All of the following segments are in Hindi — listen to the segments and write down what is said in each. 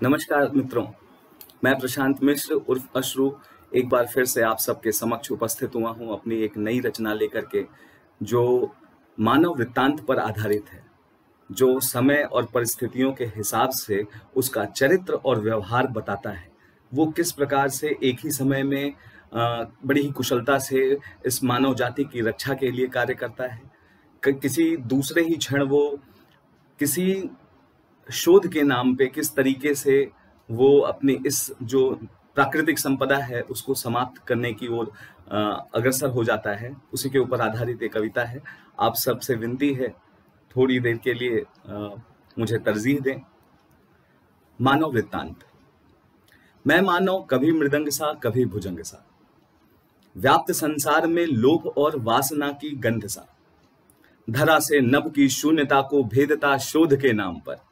नमस्कार मित्रों, मैं प्रशांत मिश्र उर्फ अश्रु एक बार फिर से आप सबके समक्ष उपस्थित हुआ हूं अपनी एक नई रचना लेकर के, जो मानव वृत्तांत पर आधारित है, जो समय और परिस्थितियों के हिसाब से उसका चरित्र और व्यवहार बताता है। वो किस प्रकार से एक ही समय में बड़ी ही कुशलता से इस मानव जाति की रक्षा के लिए कार्य करता है। किसी दूसरे ही क्षण वो किसी शोध के नाम पे किस तरीके से वो अपनी इस जो प्राकृतिक संपदा है उसको समाप्त करने की ओर अग्रसर हो जाता है, उसी के ऊपर आधारित एक कविता है। आप सबसे विनती है, थोड़ी देर के लिए मुझे तरजीह दें। मानव वृत्तांत। मैं मानव कभी मृदंग सा कभी भुजंग सा, व्याप्त संसार में लोभ और वासना की गंध सा, धरा से नभ की शून्यता को भेदता शोध के नाम पर,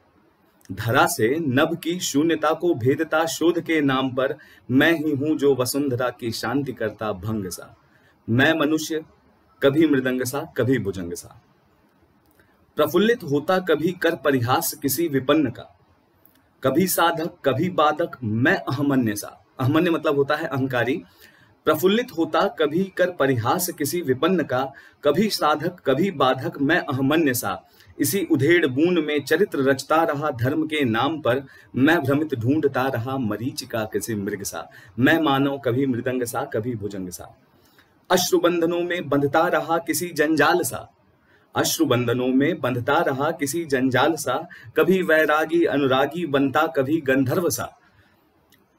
धरा से नभ की शून्यता को भेदता शोध के नाम पर, मैं ही हूं जो वसुंधरा की शांति करता भंग सा। मैं मनुष्य कभी मृदंग सा कभी भुजंग सा, प्रफुल्लित होता कभी कर परिहास किसी विपन्न का, कभी साधक कभी बाधक मैं अहमन्य सा। अहमन्य मतलब होता है अहंकारी। प्रफुल्लित होता कभी कर परिहास किसी विपन्न का, कभी साधक कभी बाधक मैं अहमन्य सा। इसी उधेड़ बूंद में चरित्र रचता रहा धर्म के नाम पर, मैं भ्रमित ढूंढता रहा मरीचिका किसी मृग सा। मैं मानव कभी मृदंग सा कभी भुजंग सा, अश्रुबंधनों में बंधता रहा किसी जंजाल सा, अश्रुबंधनों में बंधता रहा किसी जंजाल सा, कभी वैरागी अनुरागी बनता कभी गंधर्व सा।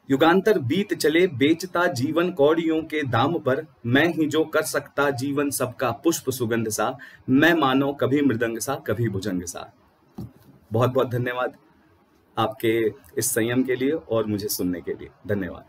युगांतर बीत चले बेचता जीवन कौड़ियों के दाम पर, मैं ही जो कर सकता जीवन सबका पुष्प सुगंध सा। मैं मानव कभी मृदंग सा कभी भुजंग सा। बहुत बहुत धन्यवाद आपके इस संयम के लिए और मुझे सुनने के लिए। धन्यवाद।